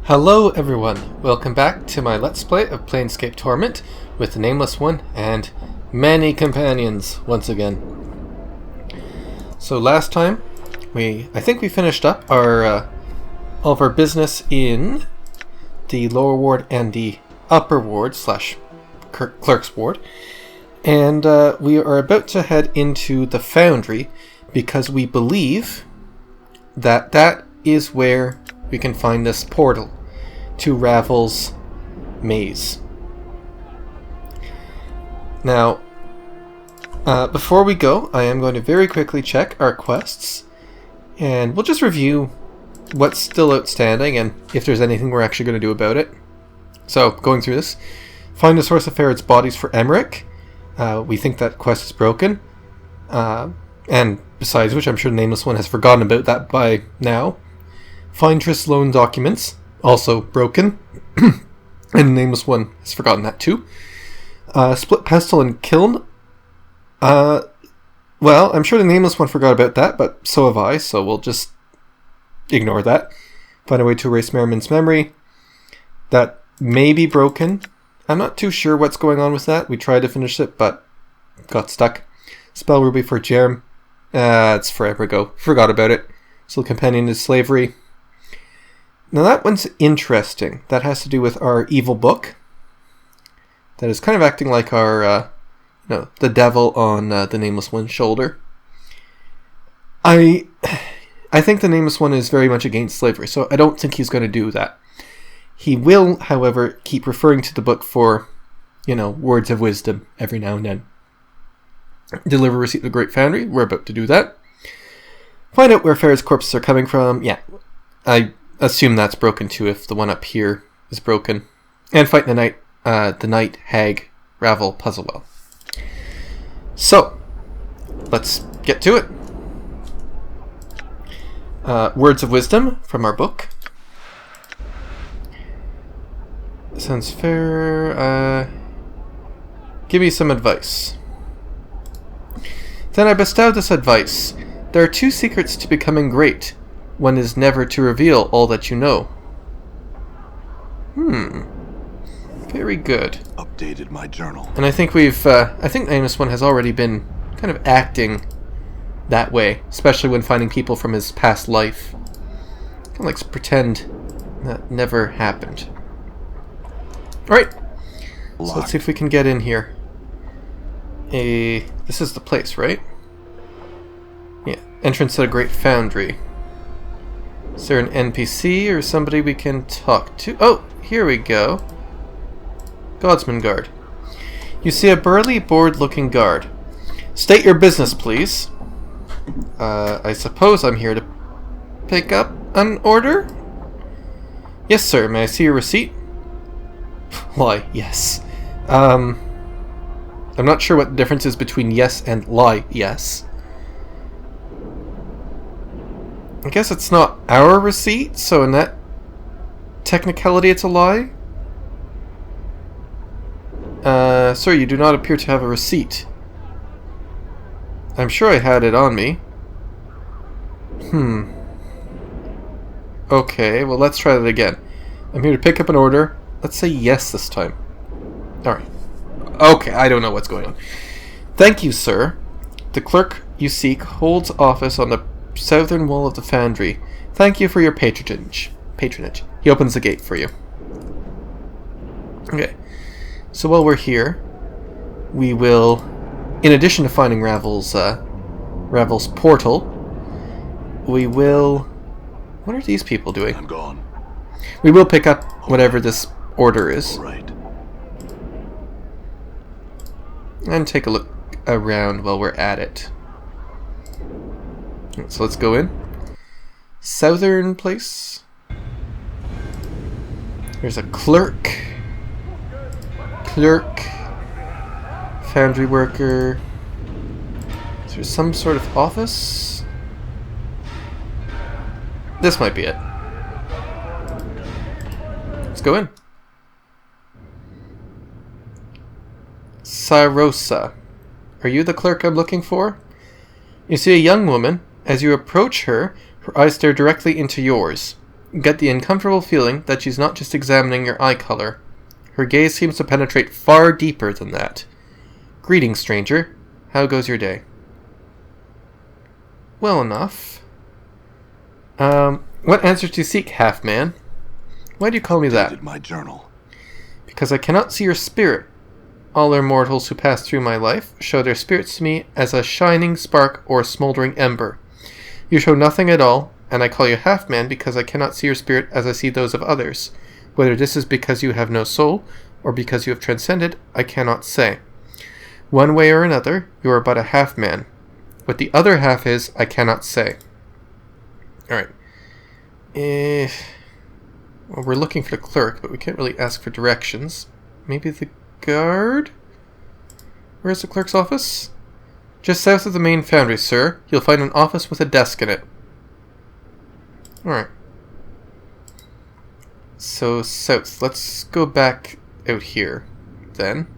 Hello everyone, welcome back to my Let's Play of Planescape Torment with the Nameless One and many companions once again. So last time, I think we finished up our all of our business in the lower ward and the upper ward slash clerk's ward, and we are about to head into the Foundry because we believe that that is where we can find this portal to Ravel's maze. Now, before we go, I am going to very quickly check our quests, and we'll just review what's still outstanding and if there's anything we're actually going to do about it. So, going through this, find the source of Ferret's bodies for Emmerich. We think that quest is broken, and besides which, I'm sure the Nameless One has forgotten about that by now. Find Triss loan documents, also broken, and the Nameless One has forgotten that too. Split pestle and kiln. Well, I'm sure the Nameless One forgot about that, but so have I, so we'll just ignore that. Find a way to erase Merriman's memory. That may be broken. I'm not too sure what's going on with that. We tried to finish it, but got stuck. Spell Ruby for Jerem. It's forever ago. Forgot about it. Still companion is slavery. Now that one's interesting. That has to do with our evil book. That is kind of acting like our, the devil on the Nameless One's shoulder. I think the Nameless One is very much against slavery, so I don't think he's going to do that. He will, however, keep referring to the book for, words of wisdom every now and then. Deliver receipt of the Great Foundry. We're about to do that. Find out where Ferret's corpses are coming from. Yeah, I assume that's broken too if the one up here is broken. And fight the night hag Ravel Puzzlewell. So, let's get to it. Words of wisdom from our book. Sounds fair. Give me some advice. Then I bestow this advice. There are two secrets to becoming great. One is never to reveal all that you know. Very good. Updated my journal. And I think I think Nameless One has already been kind of acting that way, especially when finding people from his past life. Kind of likes to pretend that never happened. Alright, so let's see if we can get in here. This is the place, right? Yeah, entrance to the Great Foundry. Is there an NPC or somebody we can talk to? Oh, here we go. Godsman Guard. You see a burly, bored-looking guard. State your business, please. I suppose I'm here to pick up an order? Yes, sir. May I see your receipt? Lie, yes. I'm not sure what the difference is between yes and lie, yes. I guess it's not our receipt, so in that technicality it's a lie. Sir, you do not appear to have a receipt. I'm sure I had it on me. Okay, well let's try that again. I'm here to pick up an order. Let's say yes this time. Alright. Okay, I don't know what's going on. Thank you, sir. The clerk you seek holds office on the southern wall of the Foundry. Thank you for your patronage. He opens the gate for you. Okay. So while we're here, we will, in addition to finding Ravel's portal, we will... What are these people doing? I'm gone. We will pick up whatever this order is. All right. And take a look around while we're at it. So let's go in. Southern place. There's a clerk. Foundry worker. Is there some sort of office? This might be it. Let's go in. Rosa. Are you the clerk I'm looking for? You see a young woman. As you approach her, her eyes stare directly into yours. get the uncomfortable feeling that she's not just examining your eye color. Her gaze seems to penetrate far deeper than that. Greetings, stranger. How goes your day? Well enough. What answers do you seek, half-man? Why do you call me that? My journal. Because I cannot see your spirit. All immortals who pass through my life show their spirits to me as a shining spark or a smoldering ember. You show nothing at all, and I call you half-man because I cannot see your spirit as I see those of others. Whether this is because you have no soul, or because you have transcended, I cannot say. One way or another, you are but a half-man. What the other half is, I cannot say. Alright. Well, we're looking for the clerk, but we can't really ask for directions. Maybe the guard? Where's the clerk's office? Just south of the main foundry, sir. You'll find an office with a desk in it. Alright. So, south. Let's go back out here, then.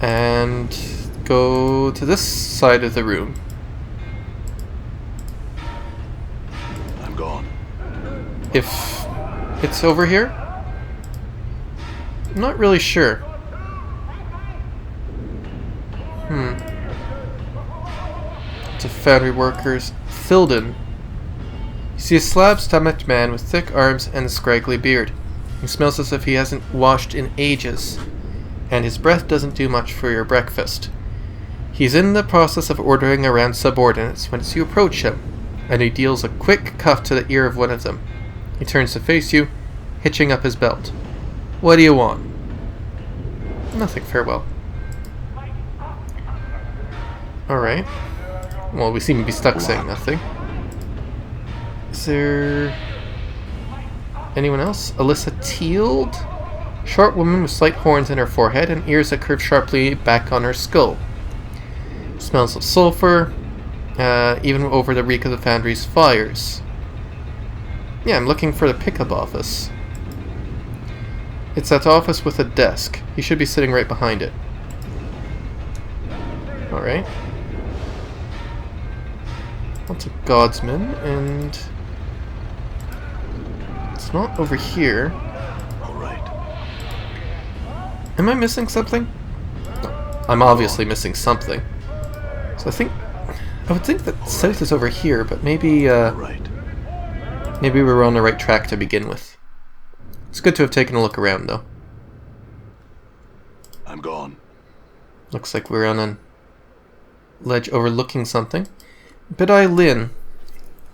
And go to this side of the room. I'm gone. If it's over here? I'm not really sure. It's a foundry worker's Thilden. You see a slab-stomached man with thick arms and a scraggly beard. He smells as if he hasn't washed in ages, and his breath doesn't do much for your breakfast. He's in the process of ordering around subordinates when you approach him, and he deals a quick cuff to the ear of one of them. He turns to face you, hitching up his belt. What do you want? Nothing, farewell. Alright. Well, we seem to be stuck saying nothing. Is there anyone else? Alyssa Teald? Short woman with slight horns in her forehead and ears that curve sharply back on her skull. Smells of sulfur, even over the reek of the foundry's fires. Yeah, I'm looking for the pickup office. It's that office with a desk. You should be sitting right behind it. Alright. Lots of godsmen, and it's not over here. Alright. Am I missing something? No, I'm obviously missing something. So I would think that south is over here, but maybe maybe we were on the right track to begin with. It's good to have taken a look around, though. I'm gone. Looks like we're on a ledge overlooking something. Bidai Lin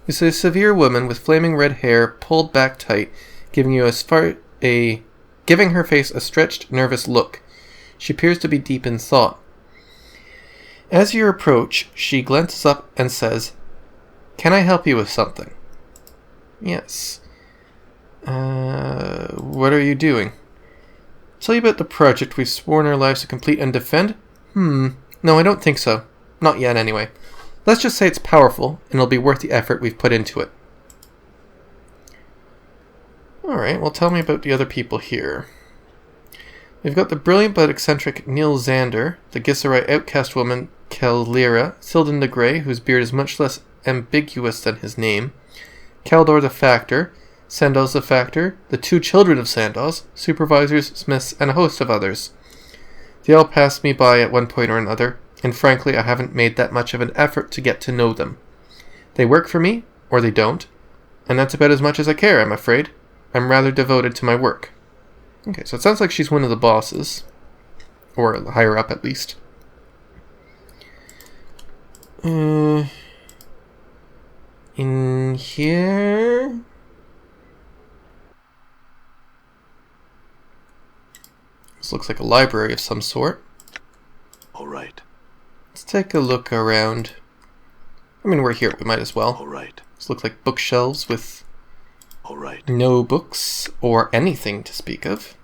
is a severe woman with flaming red hair pulled back tight, giving her face a stretched, nervous look. She appears to be deep in thought. As you approach, she glances up and says, "Can I help you with something?" Yes. What are you doing? Tell you about the project we've sworn our lives to complete and defend? No, I don't think so. Not yet, anyway. Let's just say it's powerful, and it'll be worth the effort we've put into it. Alright, well, tell me about the other people here. We've got the brilliant but eccentric Nils Xander, the Gisserai outcast woman Kellyra, Thilden the Grey, whose beard is much less ambiguous than his name, Kaldor the Factor, Sandoz the Factor, the two children of Sandoz, supervisors, smiths, and a host of others. They all passed me by at one point or another, and frankly I haven't made that much of an effort to get to know them. They work for me, or they don't, and that's about as much as I care, I'm afraid. I'm rather devoted to my work. Okay, so it sounds like she's one of the bosses, or higher up at least. In here... This looks like a library of some sort. Alright. Let's take a look around. I mean, we're here, we might as well. Alright. This looks like bookshelves with Alright. no books or anything to speak of.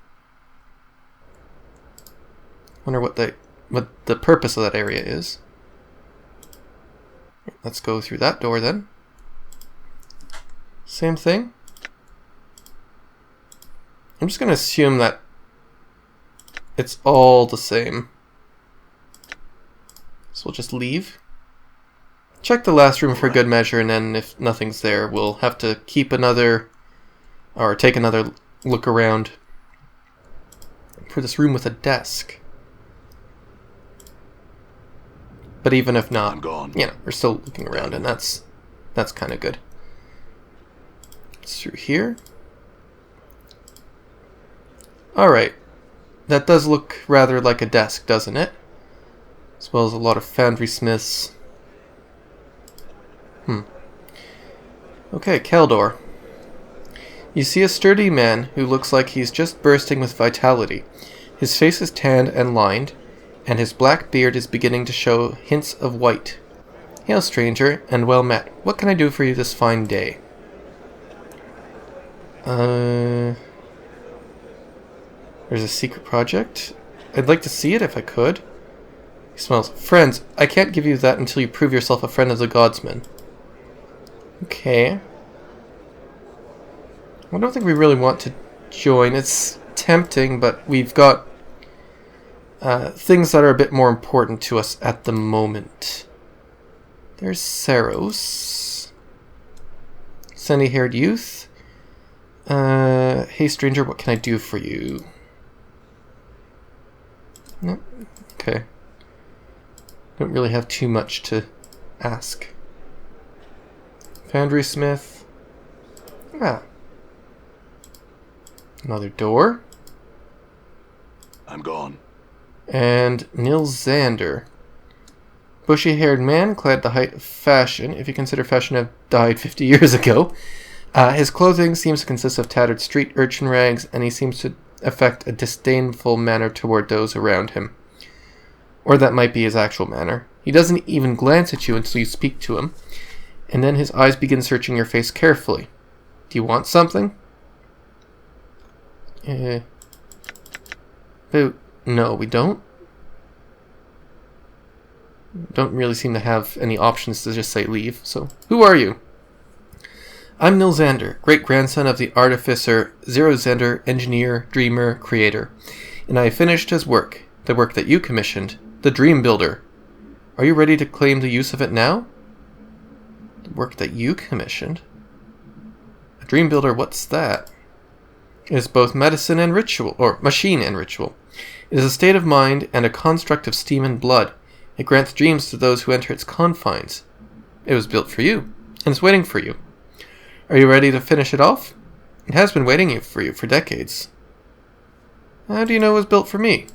Wonder what the purpose of that area is. Let's go through that door then. Same thing. I'm just going to assume that it's all the same. So we'll just leave. check the last room for good measure, and then if nothing's there, we'll have to keep another, or take another look around for this room with a desk. But even if not, I'm gone. you know, we're still looking around, and that's kind of good. It's through here. Alright. That does look rather like a desk, doesn't it? As well as a lot of Foundry smiths. Okay, Keldor. You see a sturdy man who looks like he's just bursting with vitality. His face is tanned and lined, and his black beard is beginning to show hints of white. Hail, stranger, and well met. What can I do for you this fine day? There's a secret project. I'd like to see it if I could. He smiles. Friends, I can't give you that until you prove yourself a friend of the Godsman. Okay. I don't think we really want to join. It's tempting, but we've got things that are a bit more important to us at the moment. There's Saros. Sandy-haired youth. Hey stranger, what can I do for you? Nope. Okay. Don't really have too much to ask. Foundry smith. Ah. Another door. I'm gone. And Nils Xander. Bushy-haired man, clad the height of fashion, if you consider fashion to have died 50 years ago. His clothing seems to consist of tattered street urchin rags, and he seems to affect a disdainful manner toward those around him. Or that might be his actual manner. He doesn't even glance at you until you speak to him, and then his eyes begin searching your face carefully. Do you want something? No, we don't. Don't really seem to have any options to just say leave, so who are you? I'm Nils Xander, great-grandson of the artificer Zero Xander, engineer, dreamer, creator, and I have finished his work, the work that you commissioned, the Dream Builder. Are you ready to claim the use of it now? The work that you commissioned? A Dream Builder, what's that? It is both medicine and ritual, or machine and ritual. It is a state of mind and a construct of steam and blood. It grants dreams to those who enter its confines. It was built for you, and it's waiting for you. Are you ready to finish it off? It has been waiting for you for decades. How do you know it was built for me?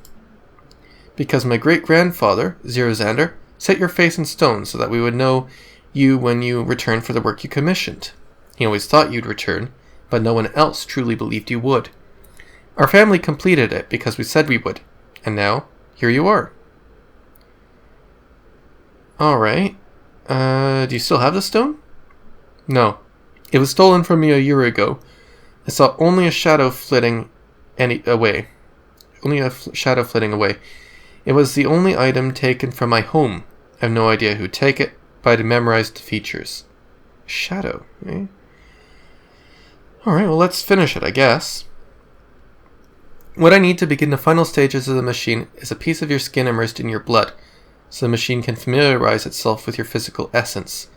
Because my great-grandfather, Zero Xander, set your face in stone so that we would know you when you returned for the work you commissioned. He always thought you'd return, but no one else truly believed you would. Our family completed it because we said we would, and now, here you are. Alright. Do you still have the stone? No. It was stolen from me a year ago. I saw only a shadow flitting away. Only a shadow flitting away. It was the only item taken from my home. I have no idea who'd take it, but I memorized the features. Shadow, eh? Alright, well let's finish it, I guess. What I need to begin the final stages of the machine is a piece of your skin immersed in your blood, so the machine can familiarize itself with your physical essence.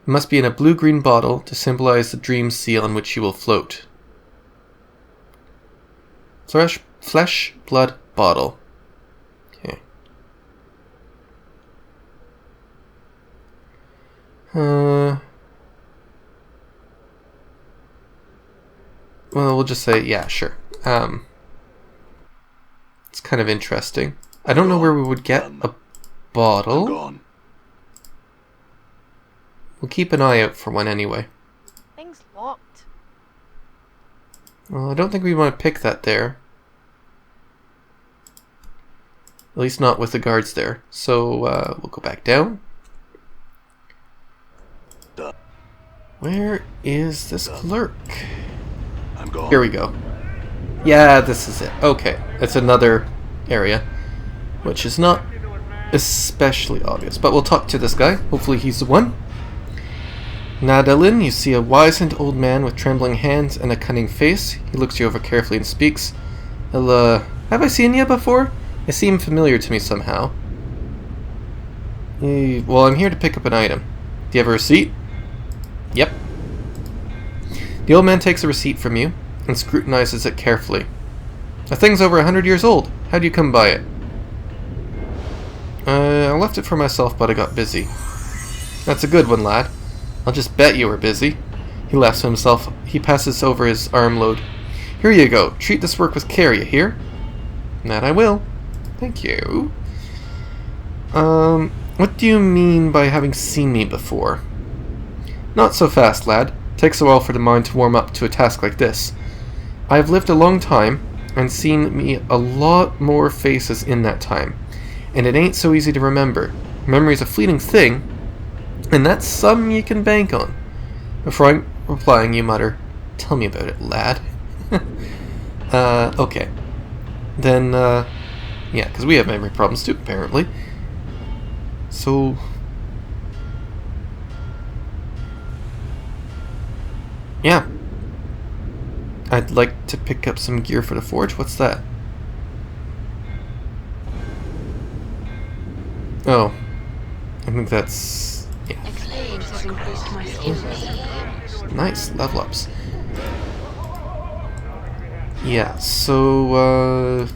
It must be in a blue-green bottle to symbolize the dream seal on which you will float. Flesh, blood, bottle. Okay. Well, we'll just say, yeah, sure. It's kind of interesting. I don't know where we would get a bottle. We'll keep an eye out for one anyway. Thing's locked. Well, I don't think we want to pick that there. At least not with the guards there. So, we'll go back down. Where is this clerk? I'm gone. Here we go. Yeah, this is it. Okay, it's another area, which is not especially obvious. But we'll talk to this guy. Hopefully he's the one. Nadalin, you see a wizened old man with trembling hands and a cunning face. He looks you over carefully and speaks. Have I seen you before? You seem familiar to me somehow. Well, I'm here to pick up an item. Do you have a receipt? Yep. The old man takes a receipt from you and scrutinizes it carefully. The thing's over 100 years old. How do you come by it? I left it for myself, but I got busy. That's a good one, lad. I'll just bet you were busy. He laughs to himself. He passes over his armload. Here you go. Treat this work with care, you hear? That I will. Thank you. What do you mean by having seen me before? Not so fast, lad. Takes a while for the mind to warm up to a task like this. I have lived a long time and seen me a lot more faces in that time. And it ain't so easy to remember. Memory's a fleeting thing, and that's something you can bank on. Before I'm replying, you mutter, "Tell me about it, lad." Okay. Then, yeah, because we have memory problems too, apparently. So... yeah. I'd like to pick up some gear for the forge. What's that? Oh. I think that's... yeah. Experience has increased my skills. Nice, level ups. Yeah, so,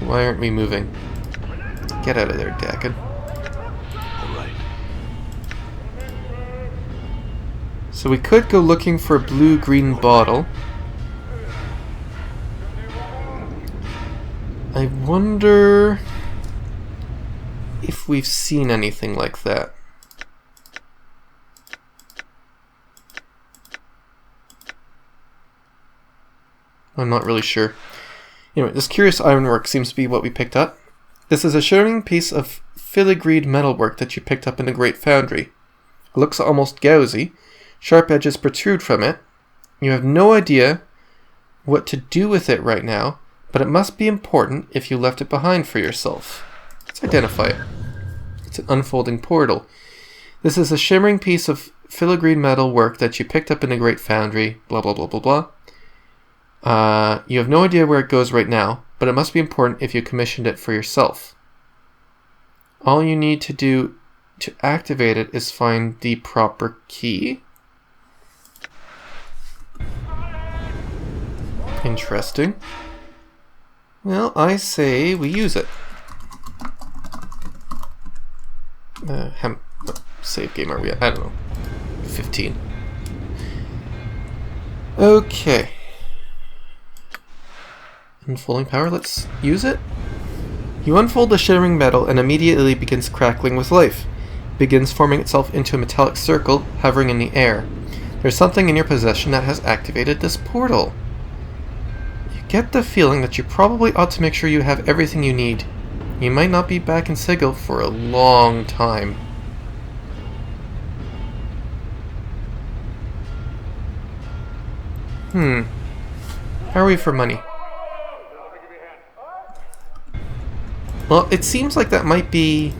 why aren't we moving? Get out of there, Dakin. Alright. So we could go looking for a blue-green bottle. I wonder if we've seen anything like that. I'm not really sure. Anyway, this curious ironwork seems to be what we picked up. This is a shining piece of filigreed metalwork that you picked up in the Great Foundry. It looks almost gauzy. Sharp edges protrude from it. You have no idea what to do with it right now, but it must be important if you left it behind for yourself. Let's identify it. It's an unfolding portal. This is a shimmering piece of filigreed metalwork that you picked up in the Great Foundry, blah blah blah blah blah. You have no idea where it goes right now, but it must be important if you commissioned it for yourself. All you need to do to activate it is find the proper key. Interesting. Well, I say we use it. What save game are we at? I don't know. 15. Okay. Unfolding power, let's use it. You unfold the shimmering metal and immediately begins crackling with life. It begins forming itself into a metallic circle, hovering in the air. There's something in your possession that has activated this portal. You get the feeling that you probably ought to make sure you have everything you need. You might not be back in Sigil for a long time. How are we for money? Well, it seems like that might be...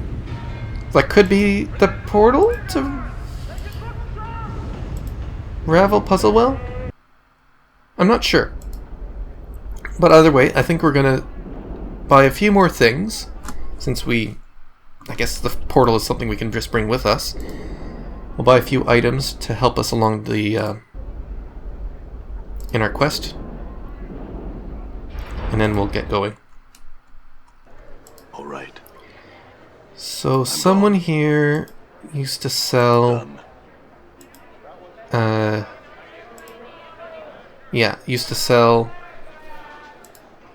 that could be the portal to Ravel Puzzlewell? I'm not sure. But either way, I think we're gonna buy a few more things, since we... I guess the portal is something we can just bring with us. We'll buy a few items to help us along the... in our quest. And then we'll get going. Alright. So someone here used to sell... yeah, used to sell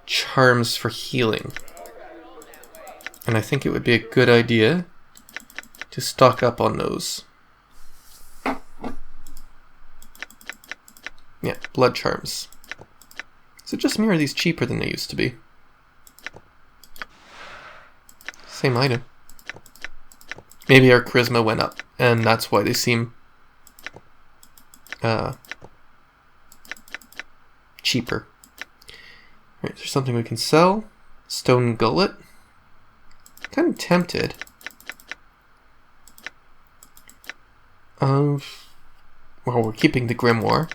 charms for healing. And I think it would be a good idea to stock up on those. Yeah, blood charms. Is it just me or are these cheaper than they used to be? Same item. Maybe our charisma went up, and that's why they seem cheaper. Alright, there's something we can sell. Stone gullet. Kind of tempted. Well, we're keeping the grimoire.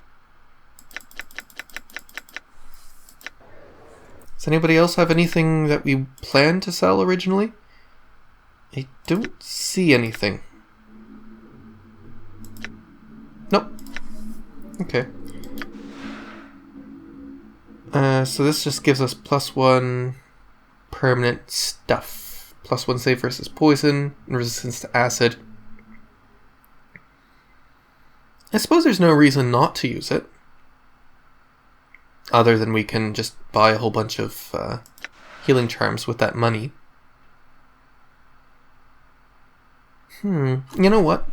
Does anybody else have anything that we planned to sell originally? I don't see anything. Okay. So this just gives us +1 permanent stuff. +1 save versus poison, and resistance to acid. I suppose there's no reason not to use it. Other than we can just buy a whole bunch of healing charms with that money. You know what?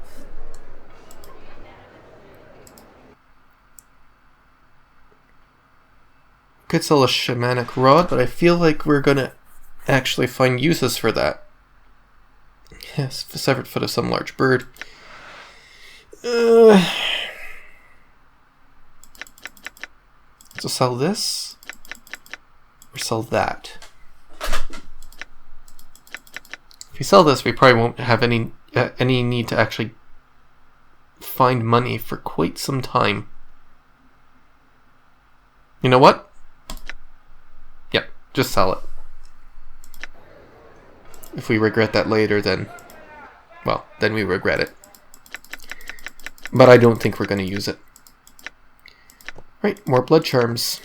Could sell a shamanic rod, but I feel like we're gonna actually find uses for that. Yes, the severed foot of some large bird. So sell this, or sell that. If we sell this, we probably won't have any need to actually find money for quite some time. You know what? Yep, just sell it. If we regret that later, then, well, then we regret it. But I don't think we're going to use it. Right, more blood charms.